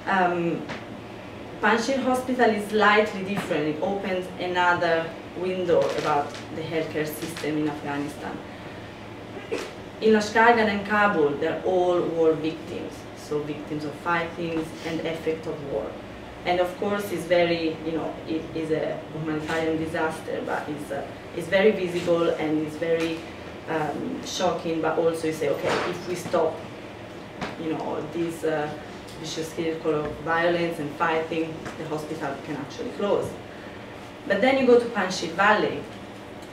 Panjshir Hospital is slightly different. It opens another window about the healthcare system in Afghanistan. In Lashkargah and Kabul, they're all war victims, so victims of fightings and effect of war. And of course, it's very, it is a humanitarian disaster, but it's very visible and it's very shocking. But also, you say, okay, if we stop, this vicious circle of violence and fighting, the hospital can actually close. But then you go to Panjshir Valley.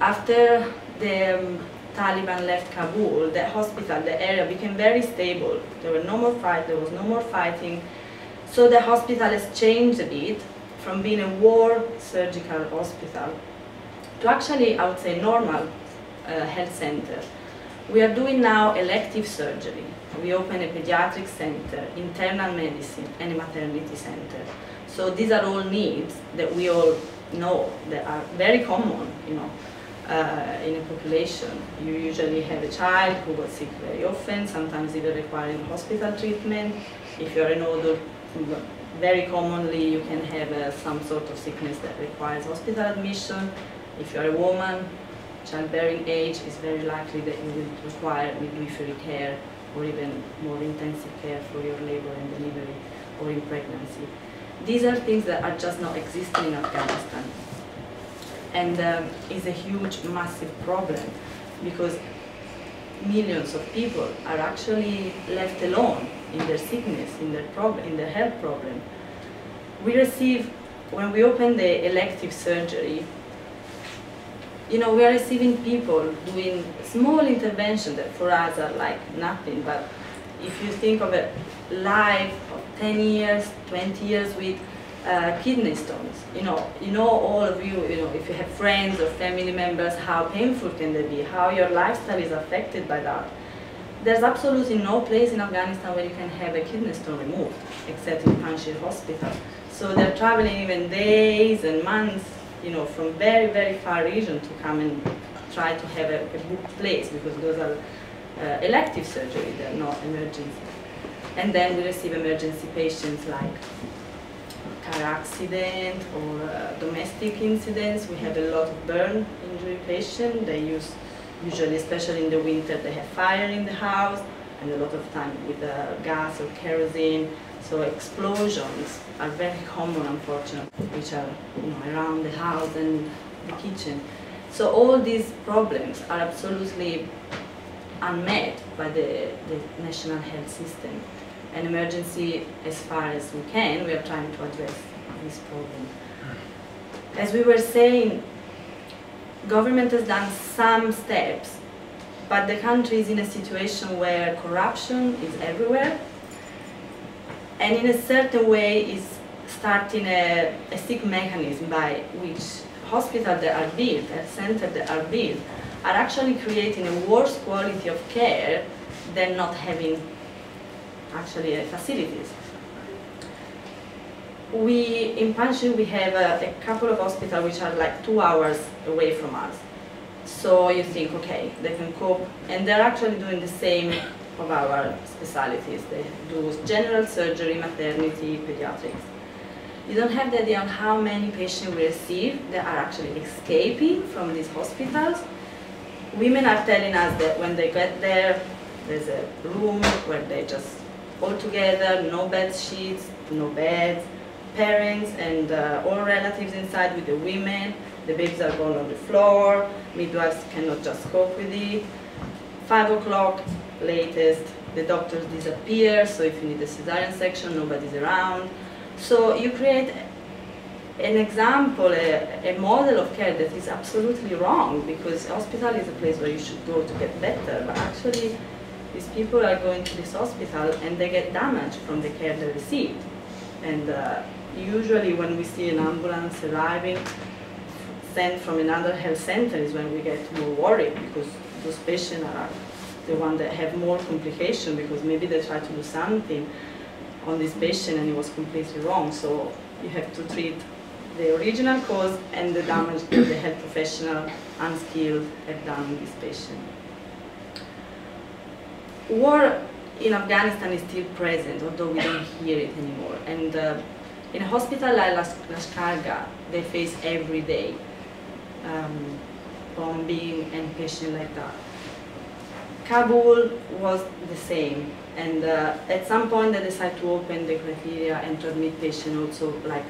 After the Taliban left Kabul, the hospital, the area became very stable. There were no more fights, there was no more fighting. So the hospital has changed a bit from being a war surgical hospital to actually, I would say, normal health center. We are doing now elective surgery. We open a pediatric center, internal medicine, and a maternity center. So these are all needs that we all know that are very common, in a population. You usually have a child who got sick very often, sometimes even requiring hospital treatment. If you're an adult, very commonly you can have some sort of sickness that requires hospital admission. If you're a woman, childbearing age, is very likely that you will require midwifery care or even more intensive care for your labor and delivery or in pregnancy. These are things that are just not existing in Afghanistan. And is a huge, massive problem because millions of people are actually left alone in their sickness, in their health problem. We receive, when we open the elective surgery, we are receiving people doing small interventions that for us are like nothing, but if you think of a life of 10 years, 20 years with kidney stones, all of you, if you have friends or family members, how painful can they be, how your lifestyle is affected by that. There's absolutely no place in Afghanistan where you can have a kidney stone removed, except in Panjshir Hospital. So they're traveling even days and months, from very, very far region to come and try to have a booked place, because those are elective surgery, they're not emergency. And then we receive emergency patients like car accident or domestic incidents. We have a lot of burn injury patients. They use, usually, especially in the winter, they have fire in the house, and a lot of time with gas or kerosene. So explosions are very common, unfortunately, which are around the house and the kitchen. So all these problems are absolutely unmet by the national health system. And emergency, as far as we can, we are trying to address this problem. As we were saying, government has done some steps, but the country is in a situation where corruption is everywhere, and in a certain way is starting a sick mechanism by which hospitals that are built, health centers that are built, are actually creating a worse quality of care than not having actually facilities. In Panjshir we have a couple of hospitals which are like 2 hours away from us. So you think, okay, they can cope, and they're actually doing the same of our specialties. They do general surgery, maternity, pediatrics. You don't have the idea on how many patients we receive that are actually escaping from these hospitals. Women are telling us that when they get there, there's a room where they just all together, no bed sheets, no beds, parents and all relatives inside with the women. The babies are born on the floor, midwives cannot just cope with it. 5 o'clock latest, the doctors disappear, so if you need a cesarean section, nobody's around. So you create an example, a model of care that is absolutely wrong, because hospital is a place where you should go to get better, but actually these people are going to this hospital and they get damaged from the care they received. And usually when we see an ambulance arriving, sent from another health center, is when we get more worried, because those patients are the ones that have more complications, because maybe they try to do something on this patient and it was completely wrong. So you have to treat the original cause and the damage that the health professional, unskilled, have done on this patient. War in Afghanistan is still present, although we don't hear it anymore. And in a hospital like Lashkargah, they face every day bombing and patients like that. Kabul was the same, and at some point they decided to open the criteria and to admit patients also like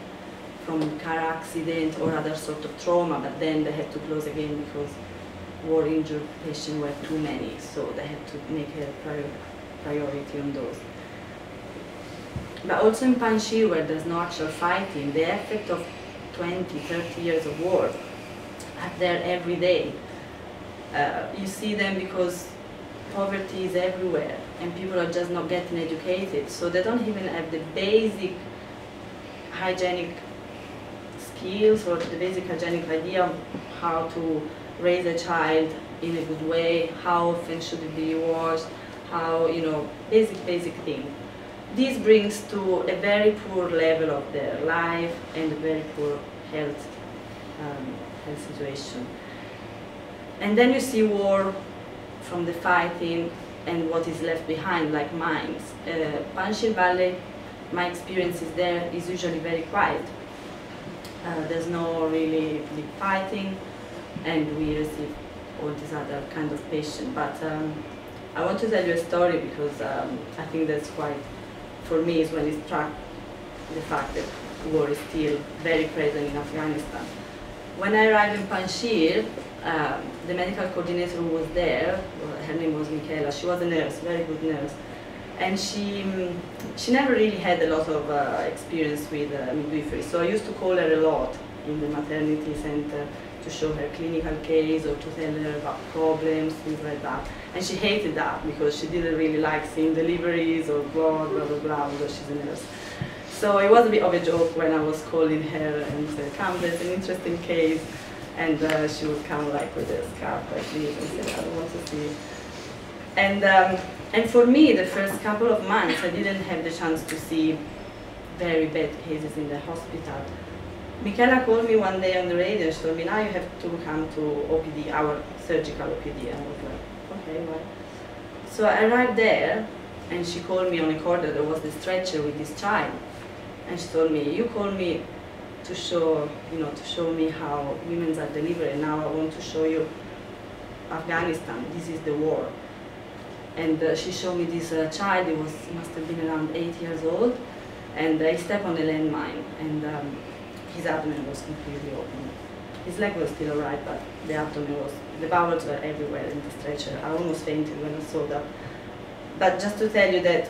from car accident or other sort of trauma, but then they had to close again because war injured patients were too many, so they had to make a priority on those. But also in Panjshir, where there's no actual fighting, the effect of 20, 30 years of war are there every day. You see them because poverty is everywhere and people are just not getting educated, so they don't even have the basic hygienic skills or the basic hygienic idea of how to raise a child in a good way, how often should it be washed, how, you know, basic thing. This brings to a very poor level of their life and a very poor health situation. And then you see war from the fighting and what is left behind, like mines. Panjshir Valley, my experiences there is usually very quiet. There's no really big fighting, and we receive all these other kind of patients. But I want to tell you a story because I think that's quite, for me, is when it struck the fact that war is still very present in Afghanistan. When I arrived in Panjshir, the medical coordinator who was there, her name was Michaela, she was a nurse, very good nurse, and she never really had a lot of experience with midwifery, so I used to call her a lot in the maternity center to show her clinical case or to tell her about problems, things like that. And she hated that because she didn't really like seeing deliveries or blah, blah, blah, blah, although she's a nurse. So it was a bit of a joke when I was calling her and said, come, there's an interesting case. And she would come like with a scarf like this and say, I don't want to see it. And for me, the first couple of months, I didn't have the chance to see very bad cases in the hospital. Michaela called me one day on the radio and she told me, now you have to come to OPD, our surgical OPD. And I was like, okay, why? So I arrived there and she called me on a corridor, there was the stretcher with this child. And she told me, you called me to show, to show me how women are delivered. Now I want to show you Afghanistan. This is the war. And she showed me this child. He must have been around 8 years old, and he stepped on a landmine, and his abdomen was completely open. His leg was still alright, but the abdomen was, the bowels were everywhere in the stretcher. I almost fainted when I saw that. But just to tell you that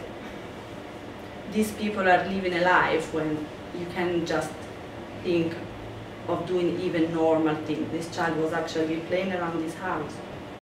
these people are living a life when you can just think of doing even normal things. This child was actually playing around his house.